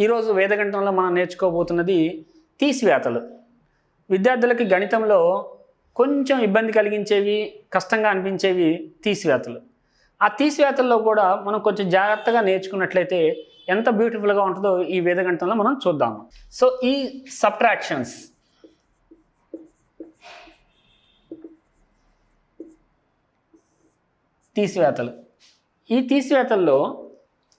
ఈరోజు వేదగణితంలో మనం నేర్చుకోబోతున్నది తీసివేతలు. విద్యార్థులకి గణితంలో కొంచెం ఇబ్బంది కలిగించేవి, కష్టంగా అనిపించేవి తీసివేతలు. ఆ తీసివేతల్లో కూడా మనం కొంచెం జాగ్రత్తగా నేర్చుకున్నట్లయితే ఎంత బ్యూటిఫుల్గా ఉంటుందో ఈ వేదగణితంలో మనం చూద్దాము. సో ఈ సబ్ట్రాక్షన్స్, తీసివేతలు, ఈ తీసివేతల్లో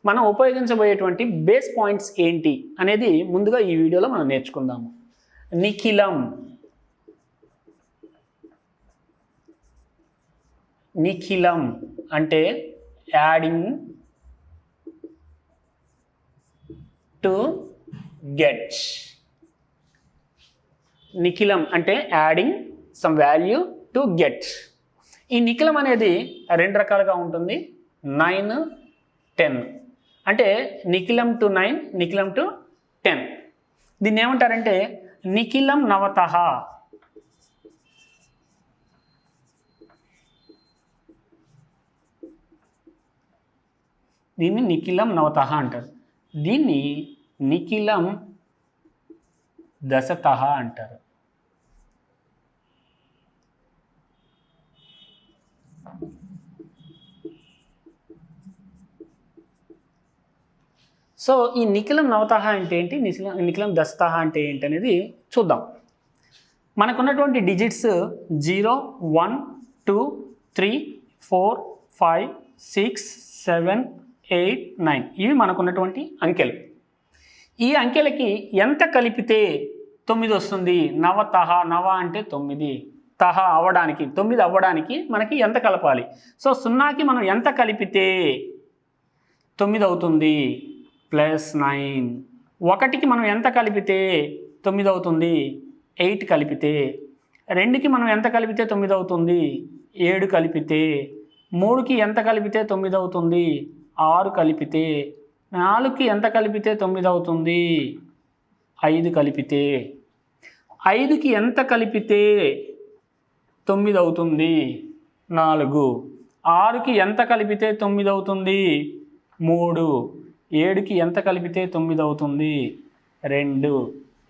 మనం ఉపయోగించబోయేటువంటి బేస్ పాయింట్స్ ఏంటి అనేది ముందుగా ఈ వీడియోలో మనం నేర్చుకుందాము. నిఖిలం, నిఖిలం అంటే యాడింగ్ టు గెట్. నిఖిలం అంటే adding some value to get. ఈ నిఖిలం అనేది రెండు రకాలుగా ఉంటుంది, 9, 10. అంటే నిఖిలం టు 9, నిఖిలం టు 10. దీన్ని ఏమంటారంటే నిఖిలం నవతః. దీన్ని నిఖిలం నవతః అంటారు. దీన్ని నిఖిలం దశతః అంటారు. సో ఈ నిఖిలం నవతః అంటే ఏంటి, నిఖిలం దశతః అంటే ఏంటి అనేది చూద్దాం. మనకున్నటువంటి డిజిట్స్ 0, 1, 2, 3, 4, 5, 6, 7, 8, 9 ఇవి మనకున్నటువంటి అంకెలు. ఈ అంకెలకి ఎంత కలిపితే 9 వస్తుంది? నవతః, నవ అంటే 9, తహ అవ్వడానికి, 9 అవ్వడానికి మనకి ఎంత కలపాలి? సో 0కి మనం ఎంత కలిపితే 9 అవుతుంది? +9. 1కి మనం ఎంత కలిపితే 9 అవుతుంది? 8 కలిపితే. 2కి మనం ఎంత కలిపితే 9 అవుతుంది? 7 కలిపితే. 3కి ఎంత కలిపితే 9 అవుతుంది? 6 కలిపితే. 4కి ఎంత కలిపితే 9 అవుతుంది? 5 కలిపితే. 5కి ఎంత కలిపితే 9 అవుతుంది? 4. 6కి ఎంత కలిపితే 9 అవుతుంది? 3. 7కి ఎంత కలిపితే 9 అవుతుంది? 2.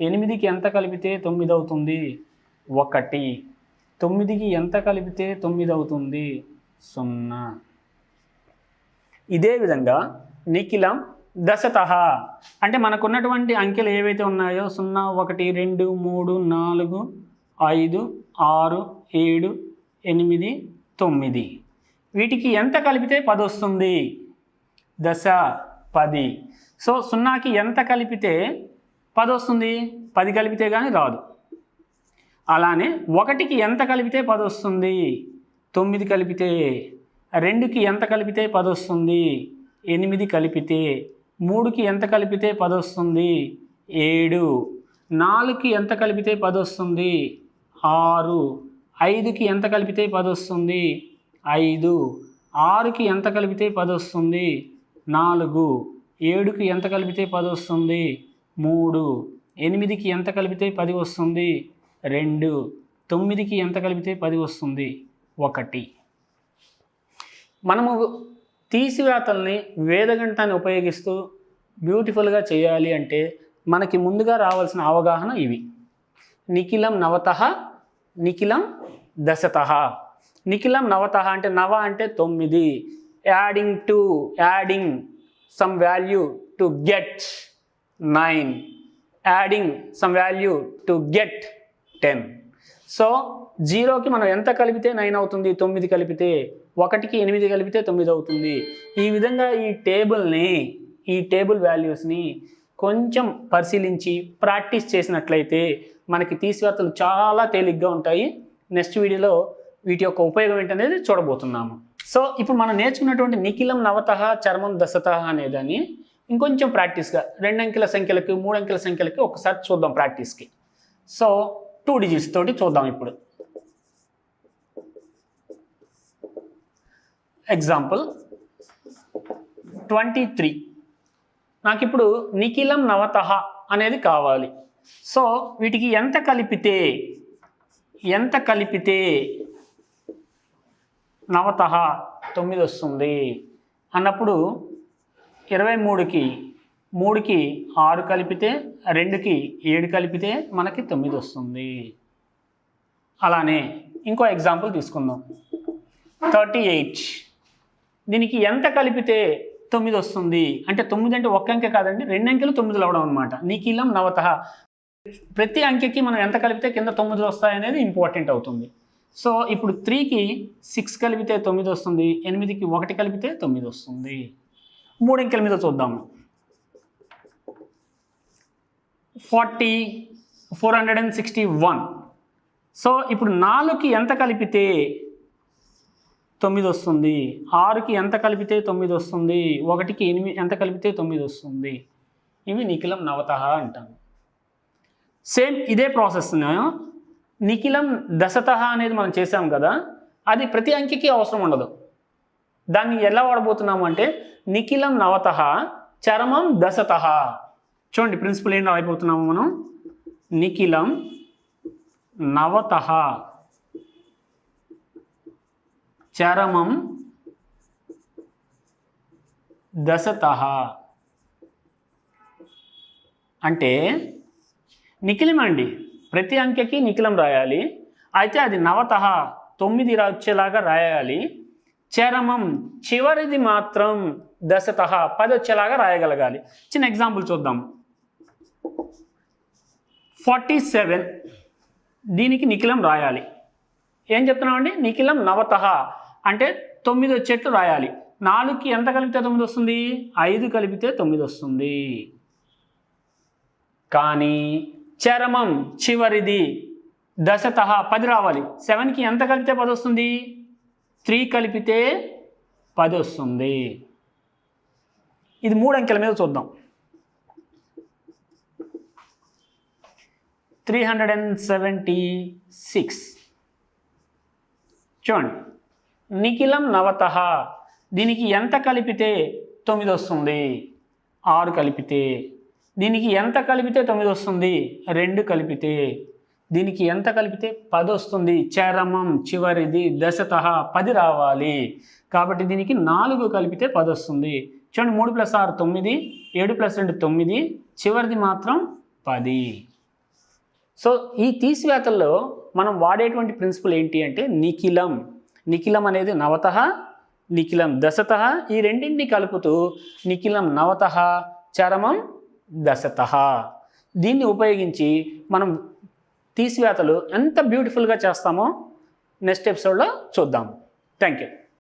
8కి ఎంత కలిపితే 9 అవుతుంది? 1. 9కి ఎంత కలిపితే 9 అవుతుంది? 0. ఇదే విధంగా నిఖిలం దశతః అంటే మనకున్నటువంటి అంకెలు ఏవైతే ఉన్నాయో 0, 1, 2, 3, 4, 5, 6, 7, 8, 9 వీటికి ఎంత కలిపితే 10 వస్తుంది? దశ 10. సో 0కి ఎంత కలిపితే 10 వస్తుంది? 10 కలిపితే కానీ రాదు. అలానే 1కి ఎంత కలిపితే 10 వస్తుంది? 9 కలిపితే. 2కి ఎంత కలిపితే 10 వస్తుంది? 8 కలిపితే. 3కి ఎంత కలిపితే 10 వస్తుంది? 7. 4కి ఎంత కలిపితే 10 వస్తుంది? 6. 5కి ఎంత కలిపితే 10 వస్తుంది? 5. 6కి ఎంత కలిపితే 10 వస్తుంది? 4. 7కి ఎంత కలిపితే 10 వస్తుంది? 3. 8కి ఎంత కలిపితే 10 వస్తుంది? 2. 9కి ఎంత కలిపితే 10 వస్తుంది? 1. మనము తీసివేతల్ని వేదగణితాన్ని ఉపయోగిస్తూ బ్యూటిఫుల్గా చేయాలి అంటే మనకి ముందుగా రావాల్సిన అవగాహన ఇవి. నిఖిలం నవతః, నిఖిలం దశతః. నిఖిలం నవతః అంటే నవ అంటే 9, adding some value to get 9, adding some value to get 10. So 0కి మనం ఎంత కలిపితే 9 అవుతుంది? 9 కలిపితే. 1కి 8 కలిపితే 9 అవుతుంది. ఈ విధంగా ఈ టేబుల్ వాల్యూస్ని కొంచెం పరిశీలించి ప్రాక్టీస్ చేసినట్లయితే మనకి తీసివేతలు చాలా తేలిగ్గా ఉంటాయి. నెక్స్ట్ వీడియోలో వీటి యొక్క ఉపయోగం ఏంటనేది చూడబోతున్నాము. సో ఇప్పుడు మనం నేర్చుకున్నటువంటి నిఖిలం నవతః, చర్మం దశతః అనేదాన్ని ఇంకొంచెం ప్రాక్టీస్గా 2 అంకెల సంఖ్యలకి, 3 అంకెల సంఖ్యలకి ఒకసారి చూద్దాం ప్రాక్టీస్కి. సో 2 డిజిట్స్ తోటి చూద్దాం ఇప్పుడు. ఎగ్జాంపుల్ 23. నాకు ఇప్పుడు నిఖిలం నవతః అనేది కావాలి. సో వీటికి ఎంత కలిపితే నవతః 9 వస్తుంది అన్నప్పుడు 23కి 3కి 6 కలిపితే 2కి 7 కలిపితే మనకి 9 వస్తుంది. అలానే ఇంకో ఎగ్జాంపుల్ తీసుకుందాం. 38 దీనికి ఎంత కలిపితే 9 వస్తుంది అంటే 9 అంటే ఒక్క అంకె కాదండి, 2 అంకెలు 9 అవడం అనమాట. నిఖిలం నవతః ప్రతి అంకెకి మనం ఎంత కలిపితే కింద 9 వస్తాయనేది ఇంపార్టెంట్ అవుతుంది. సో ఇప్పుడు 3కి 6 కలిపితే 9 వస్తుంది, 8కి 1 కలిపితే 9 వస్తుంది. 3 అంకెల మీద చూద్దాము. 461. సో ఇప్పుడు 4కి ఎంత కలిపితే 9 వస్తుంది, 6కి ఎంత కలిపితే 9 వస్తుంది, 1కి 8 ఎంత కలిపితే 9 వస్తుంది. ఇవి నిఖిలం నవతః అంటాను. సేమ్ ఇదే ప్రాసెస్ నిఖిలం దశతః అనేది మనం చేసాం కదా, అది ప్రతి అంకెకి అవసరం ఉండదు. దాన్ని ఎలా వాడబోతున్నాము అంటే నిఖిలం నవతః చరమం దశతః. చూడండి ప్రిన్సిపల్ ఏంటి అయిపోతున్నాము మనం. నిఖిలం నవతః చరమం దశతః అంటే నిఖిలం అండి, ప్రతి అంకెకి నిఖిలం రాయాలి. అయితే అది నవతః 9 వచ్చేలాగా రాయాలి. చరమం చివరిది మాత్రం దశతః 10 వచ్చేలాగా రాయగలగాలి. చిన్న ఎగ్జాంపుల్ చూద్దాం. 47 దీనికి నిఖిలం రాయాలి. ఏం చెప్తున్నామండి, నిఖిలం నవతః అంటే 9 వచ్చేట్టు రాయాలి. 4కి ఎంత కలిపితే 9 వస్తుంది, 5 కలిపితే 9 వస్తుంది. కానీ చరమం చివరిది దశతః 10 రావాలి. 7కి ఎంత కలిపితే 10 వస్తుంది, 3 కలిపితే 10 వస్తుంది. ఇది 3 అంకెల మీద చూద్దాం. 376 చూడండి. నిఖిలం నవతః దీనికి ఎంత కలిపితే 9 వస్తుంది, 6 కలిపితే. దీనికి ఎంత కలిపితే 9 వస్తుంది, 2 కలిపితే. దీనికి ఎంత కలిపితే 10 వస్తుంది. చరమం చివరిది దశతః 10 రావాలి. కాబట్టి దీనికి 4 కలిపితే 10 వస్తుంది. చూడండి 3 + 6 9, 7 + 2 9, చివరిది మాత్రం 10. సో ఈ తీసివేతల్లో మనం వాడేటువంటి ప్రిన్సిపల్ ఏంటి అంటే నిఖిలం. నిఖిలం అనేది నవతః, నిఖిలం దశతః, ఈ రెండింటిని కలుపుతూ నిఖిలం నవతః చరమం దశతః. దీన్ని ఉపయోగించి మనం తీసివేతలు ఎంత బ్యూటిఫుల్గా చేస్తామో నెక్స్ట్ ఎపిసోడ్లో చూద్దాం. Thank you.